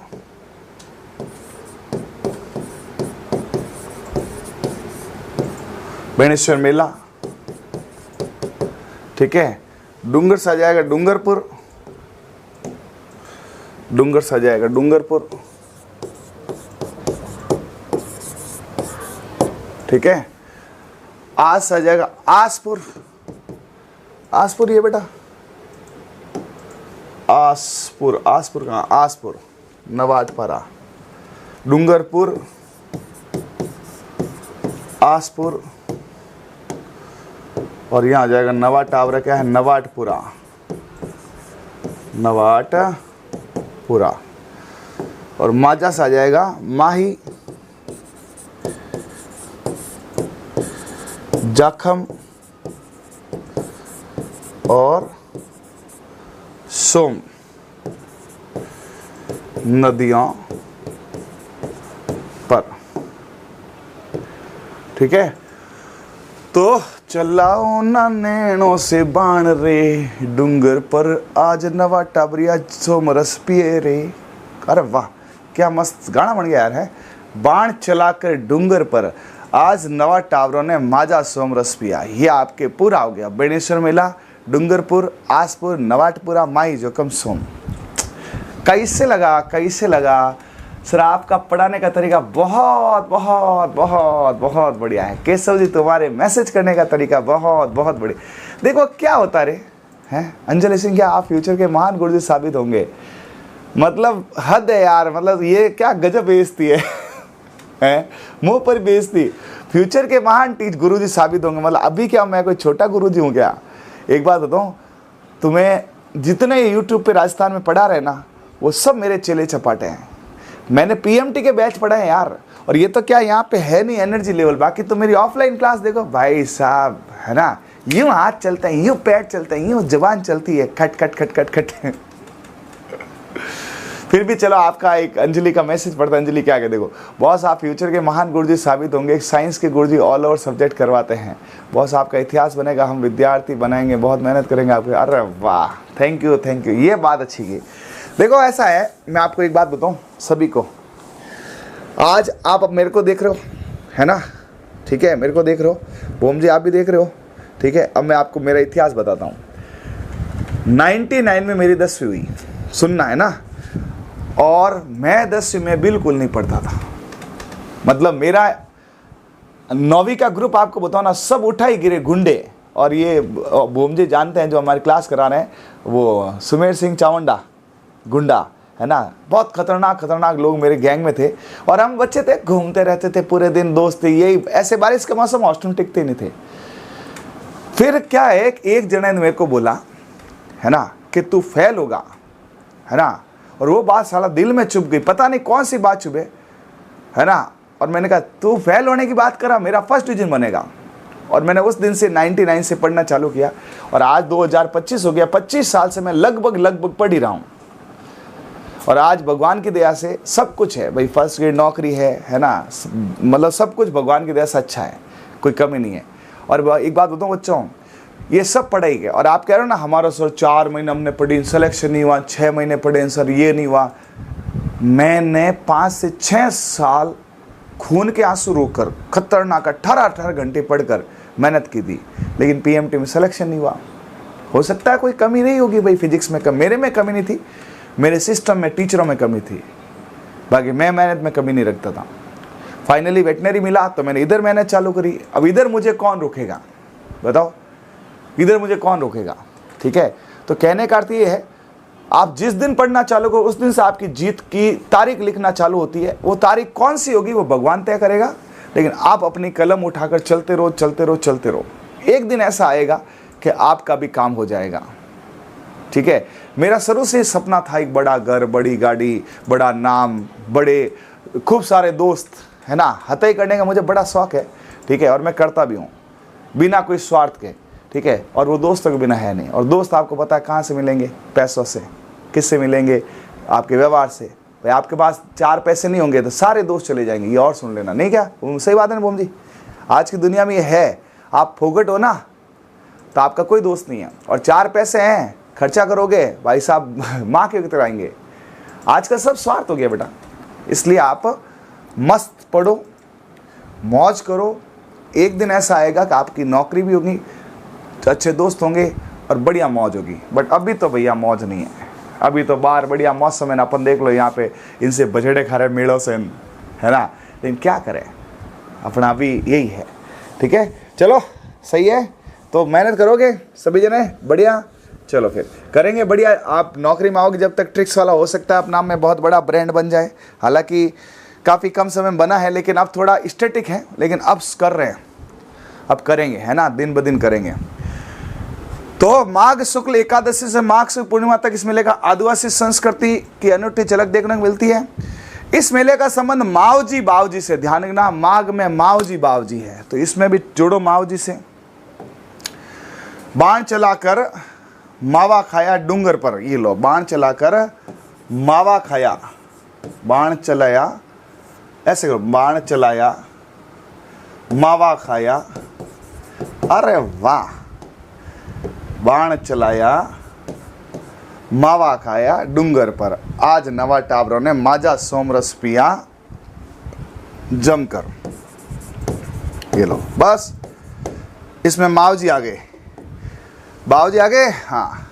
बेणेश्वर मेला, ठीक है। डूंगर से आ जाएगा डूंगरपुर, डूंगर से आ जाएगा डूंगरपुर, ठीक है। आज से आ जाएगा आसपुर, आसपुर ये बेटा, आसपुर, आसपुर कहाँ? आसपुर नवाटपरा, डूंगरपुर, आसपुर, और यहाँ आ जाएगा नवा टाबरा, क्या है? नवाटपुरा, नवाटपुरा। और माजा से आ जाएगा माही, जाखम और सोम नदियों पर, ठीक है। तो चलाओ ना नैनों से बाण रे, डूंगर पर आज नवा टाबरिया सोमरस पिए रे। अरे वाह क्या मस्त गाना बन गया यार, है। बाण चलाकर डूंगर पर आज नवा टाबरों ने माजा सोमरस पिया। ये आपके पूरा हो गया। बेणेश्वर मेला, डूंगरपुर, आसपुर, नवाटपुरा, माई जोखम सोम। कैसे लगा, कैसे लगा? सर आपका पढ़ाने का तरीका बहुत बहुत बहुत बहुत बढ़िया है। केशव जी तुम्हारे मैसेज करने का तरीका बहुत बहुत बढ़िया। देखो क्या होता रे, हैं अंजलि सिंह, क्या आप फ्यूचर के महान गुरुजी साबित होंगे? मतलब हद है यार, मतलब ये क्या गजब बेइज्जती है, हैं मुंह पर बेइज्जती। फ्यूचर के महान गुरुजी साबित होंगे, मतलब अभी क्या मैं कोई छोटा गुरुजी हूँ क्या? एक बात बताऊँ तुम्हें, जितने यूट्यूब पे राजस्थान में पढ़ा रहे ना, वो सब मेरे चेले चपाटे हैं। मैंने पीएमटी के बैच पढ़े हैं यार, और ये तो क्या यहाँ पे है नहीं एनर्जी लेवल। बाकी तो मेरी ऑफलाइन क्लास देखो भाई साहब, है ना, यूं हाथ चलते हैं, यूं पैर चलते हैं, यूं जबान चलती है, खट खट खट खट खट। फिर भी चलो आपका एक अंजलि का मैसेज पढ़ता है। अंजलि क्या कहे, देखो बॉस आप फ्यूचर के महान गुरुजी साबित होंगे। एक साइंस के गुरुजी ऑल ओवर सब्जेक्ट करवाते हैं। बॉस आपका इतिहास बनेगा, हम विद्यार्थी बनाएंगे, बहुत मेहनत करेंगे आपके। अरे वाह, थैंक यू थैंक यू, ये बात अच्छी की। देखो ऐसा है, मैं आपको एक बात बताऊं सभी को, आज आप अब मेरे को देख रहे हो, है ना, ठीक है, मेरे को देख रहे हो, बोम जी आप भी देख रहे हो, ठीक है। अब मैं आपको मेरा इतिहास बताता हूं। 99 में मेरी 10वीं हुई, सुनना है ना, और मैं 10वीं में बिल्कुल नहीं पढ़ता था। मतलब मेरा 9वीं का ग्रुप आपको बताओ ना, सब उठा ही गिरे गुंडे। और ये बोम जी जानते हैं जो हमारी क्लास करा रहे हैं, वो सुमेर सिंह चावंडा गुंडा, है ना, बहुत खतरनाक खतरनाक लोग मेरे गैंग में थे। और हम बच्चे थे, घूमते रहते थे पूरे दिन, दोस्त थे, यही ऐसे बारिश के मौसम हॉस्टल टिकते नहीं थे। फिर क्या है, एक जने ने मेरे को बोला, है ना, कि तू फेल होगा, है ना, और वो बात साला दिल में चुभ गई, पता नहीं कौन सी बात चुभे, है ना। और मैंने कहा तू फेल होने की बात करा, मेरा फर्स्ट डिवीजन बनेगा। और मैंने उस दिन से 99 से पढ़ना चालू किया, और आज 2025 हो गया, 25 साल से मैं लगभग पढ़ ही रहा हूँ। और आज भगवान की दया से सब कुछ है भाई, फर्स्ट ग्रेड नौकरी है ना, मतलब सब कुछ भगवान की दया से अच्छा है, कोई कमी नहीं है। और एक बात बताऊँ बच्चों, ये सब पढ़ाई है। और आप कह रहे हो ना हमारा सर 4 महीने हमने पढ़ी, सिलेक्शन नहीं हुआ, 6 महीने पढ़े सर, ये नहीं हुआ। मैंने 5 से 6 साल खून के आंसू रोककर खतरनाक 18 घंटे पढ़कर मेहनत की थी, लेकिन पीएमटी में सिलेक्शन नहीं हुआ। हो सकता है कोई कमी नहीं होगी भाई, फिजिक्स में मेरे में कमी नहीं थी, मेरे सिस्टम में टीचरों में कमी थी, बाकी मैं मेहनत में कमी नहीं रखता था। फाइनली वेटनरी मिला तो मैंने इधर मेहनत चालू करी। अब इधर मुझे कौन रोकेगा बताओ, इधर मुझे कौन रोकेगा? ठीक है, तो कहने का अर्थ ये है, आप जिस दिन पढ़ना चालू करो उस दिन से आपकी जीत की तारीख लिखना चालू होती है। वो तारीख कौन सी होगी वो भगवान तय करेगा, लेकिन आप अपनी कलम उठाकर चलते रहो चलते रहो चलते रहो। एक दिन ऐसा आएगा कि आपका भी काम हो जाएगा। ठीक है, मेरा शुरू से सपना था एक बड़ा घर, बड़ी गाड़ी, बड़ा नाम, बड़े खूब सारे दोस्त, है ना। हथई करने का मुझे बड़ा शौक है। ठीक है, और मैं करता भी हूँ बिना कोई स्वार्थ के। ठीक है, और वो दोस्तों के बिना है नहीं। और दोस्त आपको पता है कहाँ से मिलेंगे? पैसों से। किससे मिलेंगे? आपके व्यवहार से। भाई आपके पास 4 पैसे नहीं होंगे तो सारे दोस्त चले जाएंगे, ये और सुन लेना। नहीं क्या सही बात है ना बोम जी? आज की दुनिया में ये है, आप फोकट हो ना तो आपका कोई दोस्त नहीं है। और 4 पैसे हैं, खर्चा करोगे भाई साहब माँ के तरह आएंगे। आज का सब स्वार्थ हो गया बेटा। इसलिए आप मस्त पढ़ो, मौज करो। एक दिन ऐसा आएगा कि आपकी नौकरी भी होगी, अच्छे दोस्त होंगे और बढ़िया मौज होगी। बट अभी तो भैया मौज नहीं है, अभी तो बाहर बढ़िया मौसम है ना। अपन देख लो यहाँ पे इनसे बछड़े खा रहे मेलों से, है ना। लेकिन क्या करें, अपना भी यही है। ठीक है, चलो सही है। तो मेहनत करोगे सभी जने, बढ़िया। चलो फिर करेंगे बढ़िया। आप नौकरी में आओगे जब तक ट्रिक्स वाला, हो सकता है अपना में बहुत बड़ा ब्रांड बन जाए। हालांकि काफ़ी कम समय में बना है, लेकिन अब थोड़ा स्टैटिक है, लेकिन अब कर रहे हैं, अब करेंगे, है ना, दिन ब दिन करेंगे। तो माघ शुक्ल एकादशी से माघ शुक्ल पूर्णिमा तक इस मेले का आदिवासी संस्कृति की अनूठी झलक देखने को मिलती है। इस मेले का संबंध मावजी बावजी से, ध्यान रखना, माघ में मावजी बावजी है, तो इसमें भी जोड़ो मावजी से। बाण चलाकर मावा खाया डूंगर पर, ये लो, बाण चलाकर मावा खाया, बाण चलाया, ऐसे करो, बाण चलाया मावा खाया। अरे वाह, बाण चलाया मावा खाया डूंगर पर, आज नवा टाबरों ने माजा सोमरस पिया जमकर। ये लो, बस इसमें मावजी आ गए, बावजी आ गए, हाँ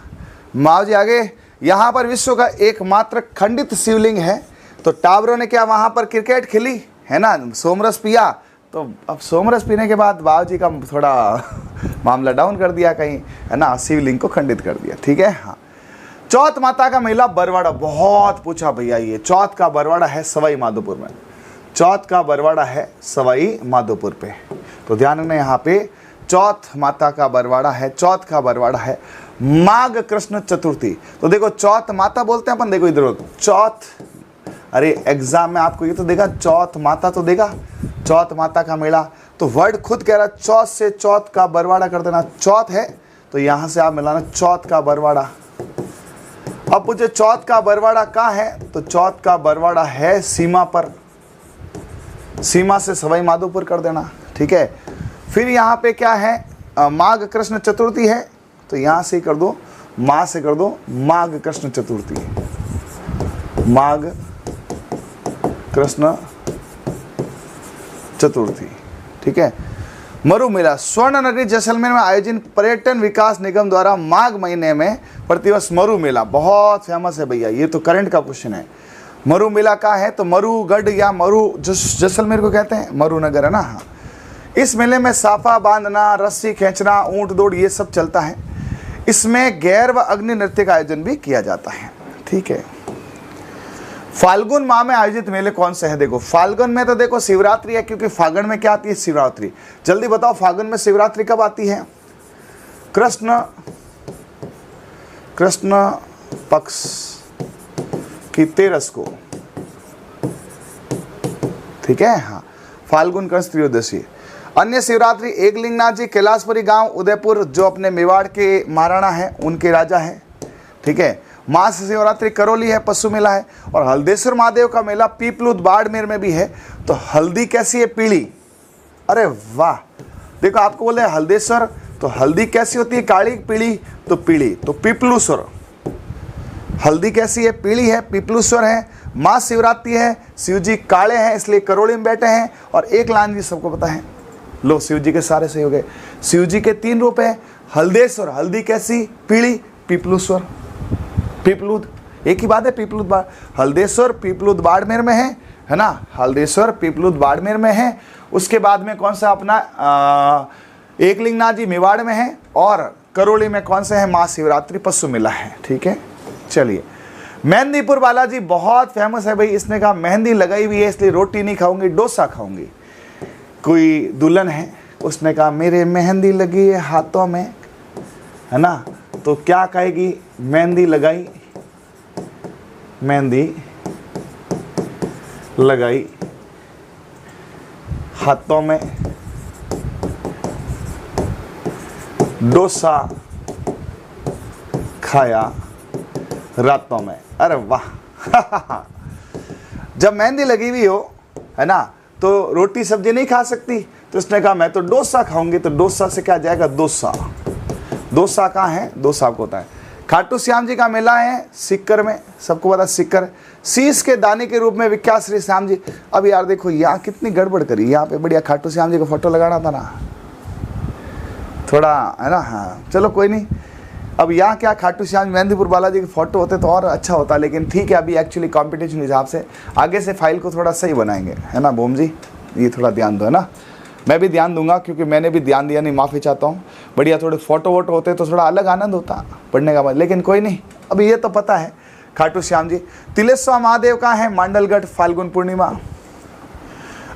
मावजी आ गए। यहाँ पर विश्व का एकमात्र खंडित शिवलिंग है। तो टाबरों ने क्या वहाँ पर क्रिकेट खेली, है ना, सोमरस पिया। तो अब सोमरस पीने के बाद बावजी का थोड़ा मामला डाउन कर दिया कहीं, है ना, शिवलिंग को खंडित कर दिया। ठीक है, हाँ। चौथ माता का मेला बरवाड़ा, बहुत पूछा भैया। ये चौथ का बरवाड़ा है सवाई माधोपुर में, चौथ का बरवाड़ा है सवाई माधोपुर पे। तो ध्यान रखना, यहाँ पे चौथ माता का बरवाड़ा है, चौथ का बरवाड़ा है माघ कृष्ण चतुर्थी। तो देखो चौथ माता बोलते हैं अपन, देखो इधर चौथ, अरे एग्जाम में आपको ये तो देगा, चौथ माता तो देगा, चौथ माता का मेला। तो वर्ड खुद कह रहा है, चौथ से चौथ का बरवाड़ा कर देना। चौथ है तो यहाँ से आप मिलाना चौथ का बरवाड़ा। अब पूछे चौथ का बरवाड़ा कहाँ है, तो चौथ का बरवाड़ा है सीमा पर, सीमा से सवाई माधोपुर कर देना। ठीक है, फिर यहाँ पे क्या है, माघ कृष्ण चतुर्थी है, तो यहाँ से कर दो, माँ से कर दो माघ कृष्ण चतुर्थी, माघ कृष्ण चतुर्थी। ठीक है, मरु मेला, स्वर्ण नगरी जैसलमेर में आयोजित पर्यटन विकास निगम द्वारा माघ महीने में प्रतिवर्ष मरु मेला, बहुत फेमस है भैया, ये तो करंट का क्वेश्चन है। मरु मेला का है, तो मरुगढ़ या मरु जैसलमेर को कहते हैं, मरु नगर है ना। हाँ, इस मेले में साफा बांधना, रस्सी खींचना, ऊंट दौड़, ये सब चलता है। इसमें गैर व अग्नि नृत्य का आयोजन भी किया जाता है। ठीक है, फाल्गुन माह में आयोजित मेले कौन से हैं? देखो फाल्गुन में तो देखो शिवरात्रि है, क्योंकि फागुन में क्या आती है, शिवरात्रि। जल्दी बताओ फागुन में शिवरात्रि कब आती है? कृष्ण पक्ष की 13 को। ठीक है, हाँ, फाल्गुन कृष्ण त्रयोदशी। अन्य शिवरात्रि एकलिंगनाथ जी कैलाशपुरी गांव उदयपुर, जो अपने मेवाड़ के महाराणा हैं, उनके राजा हैं। ठीक है, महाशिवरात्रि करौली है, पशु मेला है। और हल्देश्वर महादेव का मेला पीपलूद बाड़मेर में भी है। तो हल्दी कैसी है? पीली। अरे वाह, देखो आपको बोले हल्देश्वर, तो हल्दी कैसी होती है, काली पीली, तो पीली, तो पीपलूश्वर। हल्दी कैसी है, पीली है, पीपलूश्वर है। महाशिवरात्रि है, शिव जी काले हैं इसलिए करोड़ी में बैठे हैं। और एक लाइन भी सबको पता है, लो शिव जी के सारे सही हो गए। शिव जी के 3 रूप है, हल्देश्वर, हल्दी कैसी, पीली, पीपलूश्वर, पीपलूद, एक ही बात है, पीपलूद बाड़, हल्देश्वर पीपलूद बाड़मेर में है ना, हल्देश्वर पीपलूद बाड़मेर में है। उसके बाद में कौन सा अपना एकलिंगनाथ जी मेवाड़ में है, और करौली में कौन से है, महाशिवरात्रि पशु मेला है। ठीक है, चलिए मेहंदीपुर बालाजी बहुत फेमस है भाई। इसने कहा मेहंदी लगाई हुई है इसलिए रोटी नहीं खाऊंगी, डोसा खाऊंगी। कोई दुल्हन है, उसने कहा मेरे मेहंदी लगी है हाथों में, है ना, तो क्या कहेगी, मेहंदी लगाई, मेहंदी लगाई हाथों में, डोसा खाया रातों में। अरे वाह जब मेहंदी लगी हुई हो, है ना, तो रोटी सब्जी नहीं खा सकती, तो उसने कहा मैं तो डोसा खाऊंगी। तो डोसा से क्या जाएगा, डोसा। डोसा कहाँ है, डोसा आपको होता है। खाटू श्याम जी का मेला है सिक्कर में, सबको पता, सिक्कर शीश के दाने के रूप में विख्यात श्री श्याम जी। अब यार देखो यहाँ कितनी गड़बड़ करी, यहाँ पे बढ़िया खाटू श्याम जी का फोटो लगाना था ना, थोड़ा, है ना। हाँ चलो कोई नहीं। अब यहाँ क्या खाटू श्याम मेहंदीपुर बालाजी के फोटो होते तो और अच्छा होता, लेकिन ठीक है, अभी एक्चुअली कंपटीशन हिसाब से आगे से फाइल को थोड़ा सही बनाएंगे, है ना बोम जी, ये थोड़ा ध्यान दो, है ना। मैं भी ध्यान दूंगा क्योंकि मैंने भी ध्यान दिया नहीं, माफ़ी चाहता हूँ। बढ़िया थोड़े फोटो वोटो होते तो थोड़ा अलग आनंद होता पढ़ने का बाद, लेकिन कोई नहीं, अभी ये तो पता है खाटू श्याम जी। तिलेश्वर महादेव का है मांडलगढ़, फाल्गुन पूर्णिमा।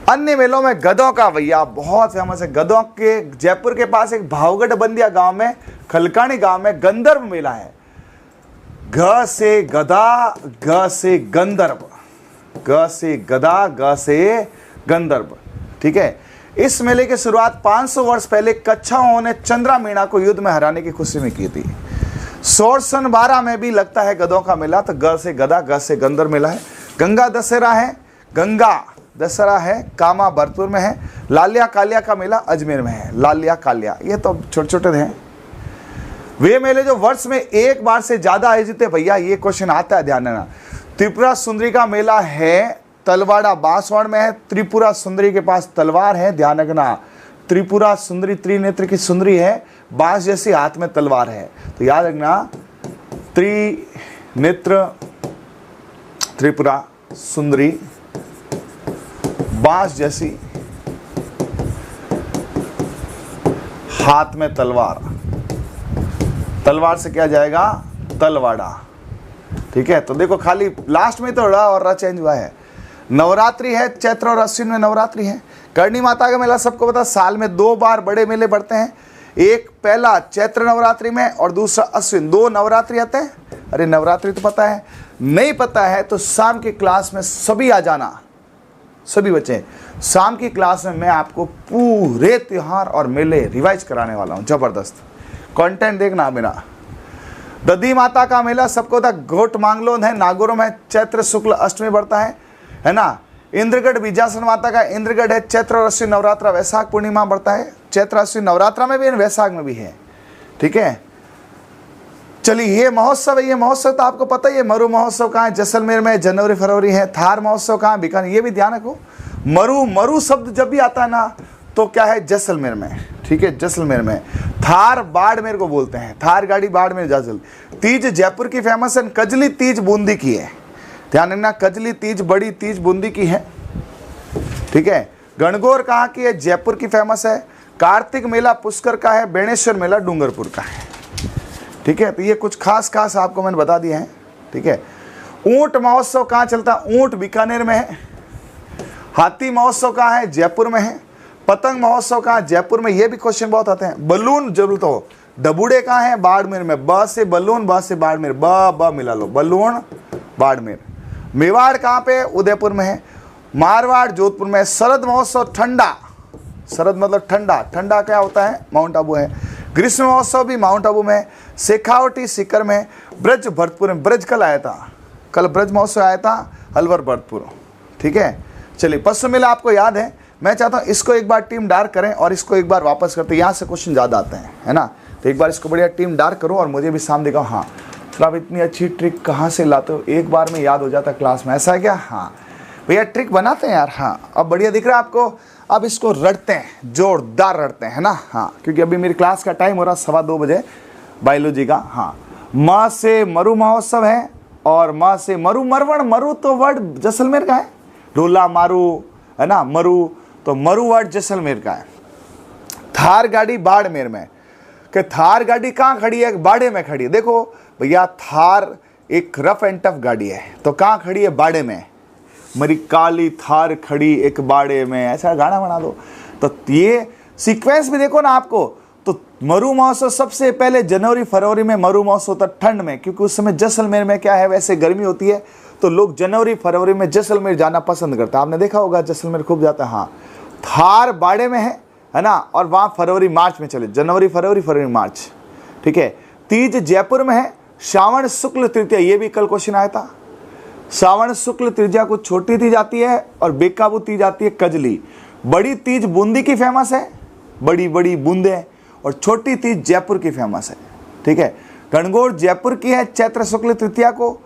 अन्य मेलों में गधों का भैया बहुत फेमस है। गधों के जयपुर के पास एक भावगढ़ बंदिया गांव में, खलकानी गांव में गंधर्व मेला है। ग से गधा, ग से गंधर्व, ग से गधा, ग से गंधर्व। ठीक है, इस मेले की शुरुआत 500 वर्ष पहले कच्छाओं ने चंद्रा मीणा को युद्ध में हराने की खुशी में की थी। 1612 में भी लगता है गधों का मेला, तो ग से गधा, ग से गंधर्व मेला है। गंगा दशहरा है, गंगा दशहरा है, कामा भरतपुर में है। लालिया कालिया का मेला अजमेर में है, लालिया कालिया, ये तो छोटे छोटे हैं। वे मेले जो वर्ष में एक बार से ज्यादा आयोजित है भैया, ये क्वेश्चन आता है, ध्यान देना। त्रिपुरा सुंदरी का मेला है तलवाड़ा बांसवाड़ में है। त्रिपुरा सुंदरी के पास तलवार है, ध्यान रखना। त्रिपुरा सुंदरी त्रिनेत्र की सुंदरी है, बांस जैसी हाथ में तलवार है, तो याद रखना त्रिनेत्र त्रिपुरा सुंदरी, बांस जैसी हाथ में तलवार, तलवार से क्या जाएगा, तलवाड़ा। ठीक है, तो देखो खाली लास्ट में तो रा और रा चेंज हुआ है। नवरात्रि है, चैत्र और अश्विन में नवरात्रि है। करणी माता का मेला सबको पता, साल में 2 बार बड़े मेले बढ़ते हैं। एक पहला चैत्र नवरात्रि में और दूसरा अश्विन, 2 नवरात्रि आते हैं। अरे नवरात्रि तो पता है, नहीं पता है तो शाम की क्लास में सभी आ जाना, सभी बच्चे। शाम की क्लास में मैं आपको पूरे त्योहार और मेले रिवाइज कराने वाला हूँ, जबरदस्त कंटेंट देखना मेरा। दधी माता का मेला सबको था, घोट मांगलोन है, नागौर में चैत्र शुक्ल अष्टमी बढ़ता है ना। इंद्रगढ़ बीजासन माता का इंद्रगढ़ है, चैत्र और अश्विन नवरात्रा वैशाख पूर्णिमा बढ़ता है। चैत्र अश्विन नवरात्रा में भी है, वैशाख में भी है। ठीक है, चलिए ये महोत्सव है, ये महोत्सव तो आपको पता ही है। मरु महोत्सव कहाँ है, जैसलमेर में, जनवरी फरवरी है। थार महोत्सव कहाँ है, बीकानेर, ये भी ध्यान रखो। मरु शब्द जब भी आता है ना तो क्या है, जैसलमेर में। ठीक है, जैसलमेर में। थार बाड़मेर को बोलते हैं, थार गाड़ी बाड़मेर जाजल। तीज जयपुर की फेमस है, कजली तीज बूंदी की है, ध्यान रखना। कजली तीज, बड़ी तीज बूंदी की है। ठीक है, गणगौर कहाँ की है, जयपुर की फेमस है। कार्तिक मेला पुष्कर का है, बेणेश्वर मेला डूंगरपुर का है। ठीक है, तो ये कुछ खास आपको मैंने बता दिए हैं। ठीक है, ऊंट महोत्सव कहाँ चलता है, ऊंट बीकानेर में है। हाथी महोत्सव कहाँ है, जयपुर में है। पतंग महोत्सव कहाँ, जयपुर में, ये भी क्वेश्चन बहुत आते हैं। बलून जरूर तो, डबूडे कहाँ है, बाड़मेर में। ब से बलून, ब से बाड़मेर, ब मिला लो, बलून बाड़मेर। मेवाड़ कहाँ पे, उदयपुर में है। मारवाड़ जोधपुर में। शरद महोत्सव ठंडा, शरद मतलब ठंडा, ठंडा क्या होता है, माउंट आबू है। ग्रीष्म महोत्सव भी माउंट आबू में। शेखावटी सीकर में। ब्रज भरतपुर में, ब्रज कल आया था, कल ब्रज महोत्सव आया था अलवर भरतपुर। ठीक है, चलिए पशु मेला आपको याद है, मैं चाहता हूँ इसको एक बार टीम डार्क करें और इसको एक बार वापस करते हैं, यहाँ से क्वेश्चन ज़्यादा आते हैं, है ना। तो एक बार इसको बढ़िया टीम डार्क करो और मुझे भी सामने दिखाओ। हाँ तो आप इतनी अच्छी ट्रिक कहाँ से लाते हो, एक बार में याद हो जाता क्लास में, ऐसा है क्या? हाँ भैया ट्रिक बनाते हैं यार। हाँ अब बढ़िया दिख रहा है आपको। अब इसको रटते हैं, जोरदार रटते हैं, है ना। हाँ क्योंकि अभी मेरी क्लास का टाइम हो रहा 2:15 बजे बायोलॉजी का। हाँ माँ से मरु महोत्सव है और माँ से मरु मरवण, मरु तो वर्ड जैसलमेर का है, रोला मारू, है ना, मरु तो मरु वर्ड जैसलमेर का है। थार गाड़ी बाड़मेर में, कि थार गाड़ी कहाँ खड़ी है? बाड़े में खड़ी है। देखो भैया थार एक रफ एंड टफ गाड़ी है, तो कहाँ खड़ी है? बाड़े में। मेरी काली थार खड़ी एक बाड़े में, ऐसा गाना बना दो। तो ये सीक्वेंस भी देखो ना आपको। तो मरु महोत्सव सबसे पहले जनवरी फरवरी में मरु महोत्सव होता ठंड में, क्योंकि उस समय जैसलमेर में क्या है, वैसे गर्मी होती है, तो लोग जनवरी फरवरी में जैसलमेर जाना पसंद करते हैं। आपने देखा होगा जैसलमेर खूब जाता है। हाँ थार बाड़े में है ना, और वहाँ फरवरी मार्च में चले, जनवरी फरवरी मार्च, ठीक है। तीज जयपुर में है, श्रावण शुक्ल तृतीया, ये भी कल क्वेश्चन आया था। श्रावण शुक्ल तृतीया को छोटी तीज आती है और बेकाबू तीज आती है कजली। बड़ी तीज बूंदी की फेमस है, बड़ी बड़ी बूंदे, और छोटी तीज जयपुर की फेमस है, ठीक है। गणगौर जयपुर की है चैत्र शुक्ल तृतीया को।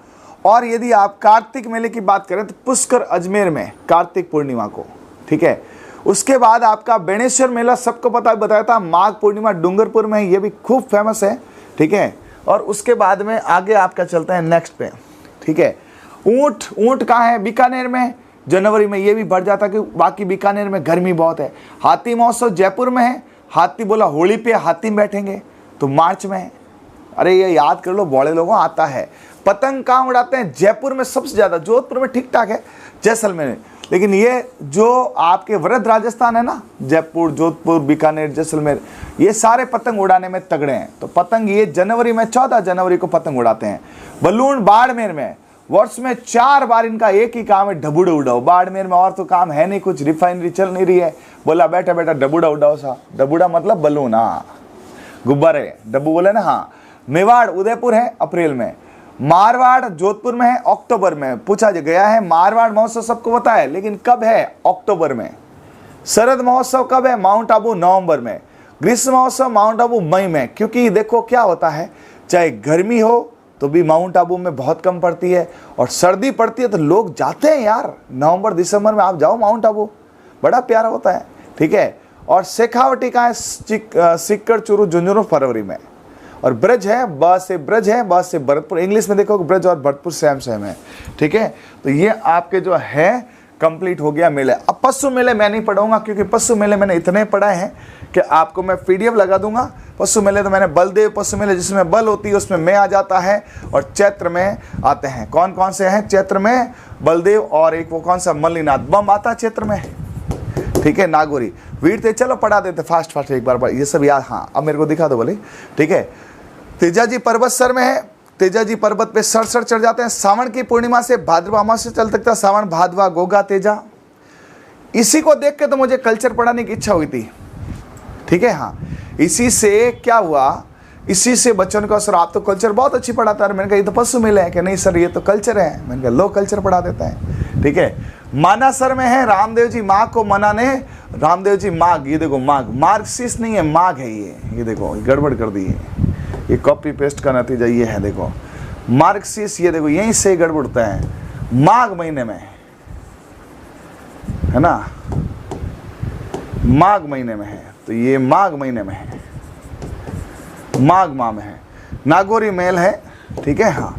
और यदि आप कार्तिक मेले की बात करें तो पुष्कर अजमेर में कार्तिक पूर्णिमा को, ठीक है। उसके बाद आपका बेणेश्वर मेला सबको बताया था, माघ पूर्णिमा डूंगरपुर में, ये भी खूब फेमस है, ठीक है। और उसके बाद में आगे आपका चलता है नेक्स्ट पे, ठीक है। ऊंट कहाँ है? बीकानेर में, जनवरी में, ये भी बढ़ जाता कि बाकी बीकानेर में गर्मी बहुत है। हाथी महोत्सव जयपुर में है, हाथी बोला होली पे हाथी में बैठेंगे, तो मार्च में है। अरे ये याद कर लो, बड़े लोगों आता है। पतंग कहाँ उड़ाते हैं? जयपुर में सबसे ज़्यादा, जोधपुर में ठीक ठाक है, जैसलमेर में, लेकिन ये जो आपके वृद्ध राजस्थान है ना, जयपुर, जोधपुर, बीकानेर, जैसलमेर, ये सारे पतंग उड़ाने में तगड़े हैं। तो पतंग ये जनवरी में 14 जनवरी को पतंग उड़ाते हैं। बलून बाड़मेर में, वर्ष में 4 बार इनका एक ही काम है, डबूडा उड़ाओ। बाड़मेर में और तो काम है नहीं, कुछ रिफाइनरी चल नहीं रही है, बोला बैठा बैठा डबूडा उड़ाओ सा। डबूडा मतलब बलून, हाँ गुब्बारे, डब्बू बोले ना। हाँ मेवाड़ उदयपुर है अप्रैल में, मारवाड़ जोधपुर में है अक्टूबर में। पूछा गया है मारवाड़ महोत्सव सबको पता है, लेकिन कब है? अक्टूबर में। शरद महोत्सव कब है? माउंट आबू नवंबर में। ग्रीष्म महोत्सव माउंट आबू मई में। क्योंकि देखो क्या होता है, चाहे गर्मी हो तो भी माउंट आबू में बहुत कम पड़ती है, और सर्दी पड़ती है तो लोग जाते हैं यार। नवंबर दिसंबर में आप जाओ माउंट आबू, बड़ा प्यारा होता है, ठीक है। और शेखावटी का है सिक्कर चूरू झुंझुनू फरवरी में। और ब्रज है, ब से ब्रज है, ब से भरतपुर। इंग्लिश में देखो ब्रज और भरतपुर सेम है, ठीक है। तो ये आपके जो है कंप्लीट हो गया मेले। अब पशु मेले मैं नहीं पढ़ाऊंगा, क्योंकि पशु मेले मैंने इतने पढ़ाए हैं कि आपको मैं PDF लगा दूंगा। पशु मेले तो मैंने बलदेव पशु मेले, जिसमें बल होती है उसमें मैं आ जाता है, और चैत्र में आते हैं। कौन कौन से हैं चैत्र में? बलदेव, और एक वो कौन सा मल्लीनाथ बम आता है चैत्र में, ठीक है। नागौरी वीर थे, चलो पढ़ा देते फास्ट एक बार ये सब याद। हाँ अब मेरे को दिखा दो बोले, ठीक है। तेजाजी पर्वत सर में है, तेजाजी पर्वत पे सर चढ़ जाते हैं। सावन की पूर्णिमा से भाद्रवा अमावस्या चल सकता है, सावन भादवा गोगा तेजा। इसी को देख के तो मुझे कल्चर पढ़ाने की इच्छा हुई थी, ठीक है। हाँ इसी से क्या हुआ, इसी से बच्चों को, सर आप तो कल्चर बहुत अच्छी पढ़ाता है। मैंने कहा ये तो पशु मेले है, कि नहीं सर ये तो कल्चर है। मैंने कहा लो कल्चर पढ़ा देता है, ठीक है। माना सर में है, रामदेव जी माघ को मनाने, रामदेव जी माघ, ये देखो माघ, मार्क्सिस्ट नहीं है, माघ है ये देखो गड़बड़ कर दी है, ये कॉपी पेस्ट का नतीजा ये है। देखो मार्क्सिस्ट, ये देखो यहीं से गड़बड़ता है, माघ महीने में है ना, माघ महीने में है, तो ये माघ महीने में है, माघ माह में है। नागौरी मेल है, ठीक है। हाँ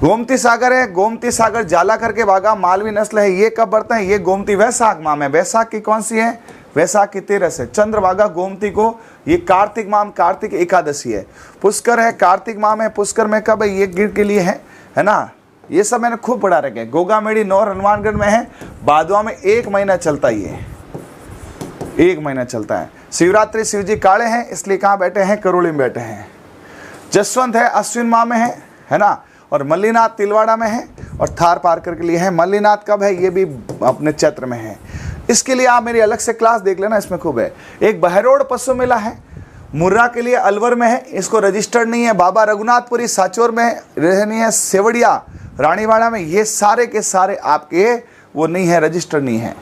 गोमती सागर है, गोमती सागर जाला करके भागा, मालवी नस्ल है। ये कब बढ़ते हैं? ये गोमती वैशाख माह में। वैशाख की कौन सी है? वैशाख की 13 से। चंद्रभागा गोमती को, ये कार्तिक माह में, कार्तिक एकादशी है। पुष्कर है कार्तिक माह में, पुष्कर में कब है? ये गिर के लिए है ना। ये सब मैंने खूब पढ़ा रखे। गोगामेड़ी नौर हनुमानगढ़ में है, भादवा में 1 महीना चलता है, ये 1 महीना चलता है। शिवरात्रि शिव जी काले हैं, इसलिए कहाँ बैठे हैं? करोली में बैठे हैं। जसवंत है अश्विन माह में है ना। और मल्लीनाथ तिलवाड़ा में है, और थार पारकर के लिए है। मल्लीनाथ कब है? ये भी अपने चैत्र में है। इसके लिए आप मेरी अलग से क्लास देख लेना, इसमें खूब है। एक बहरोड पशु मेला है, मुर्रा के लिए अलवर में है, इसको रजिस्टर्ड नहीं है। बाबा रघुनाथपुरी साचोर में रहनी है, सेवड़िया रानीवाड़ा में, ये सारे के सारे आपके वो नहीं है, रजिस्टर्ड नहीं है,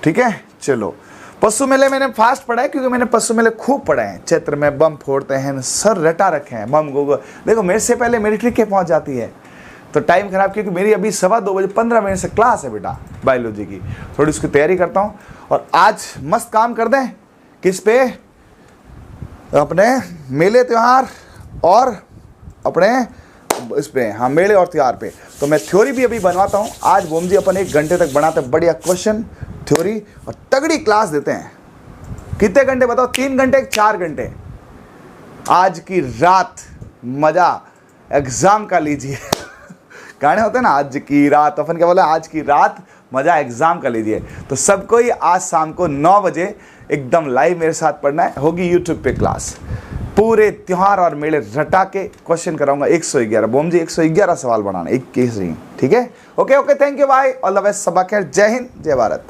ठीक है। चलो, पशु मेले मैंने फास्ट पढ़ा है क्योंकि मैंने पशु मेले खूब पढ़े हैं। चैत्र में बम फोड़ते हैं, सर रटा रखे हैं बम गोगो। देखो मेरे से पहले मेरी ट्रिक पहुंच जाती है, तो टाइम खराब, क्योंकि मेरी अभी 2:15 बजे 15 मिनट से क्लास है बेटा बायोलॉजी की। थोड़ी उसकी तैयारी करता हूँ और आज मस्त काम कर दें। किस पे? अपने मेले त्यौहार और अपने इस पे, हाँ मेले और त्यौहार पे। तो मैं थ्योरी भी अभी बनवाता हूँ। आज बोम जी अपन 1 घंटे तक बनाते हैं बढ़िया क्वेश्चन थ्योरी और तगड़ी क्लास देते हैं। कितने घंटे बताओ? 3 घंटे 4 घंटे आज की रात मजा एग्जाम का लीजिए। गाने होते हैं ना, आज की रात, अपन क्या बोला, आज की रात मजा एग्जाम का लीजिए। तो सबको ही आज शाम को 9 बजे एकदम लाइव मेरे साथ पढ़ना है। होगी यूट्यूब पे क्लास, पूरे त्योहार और मेले रटा के क्वेश्चन कराऊंगा 111। बोम जी 111 सवाल बनाना, 21 नहीं, ठीक है? Okay okay, thank you, bye, all the best, सबा खैर, जय हिंद, जय भारत।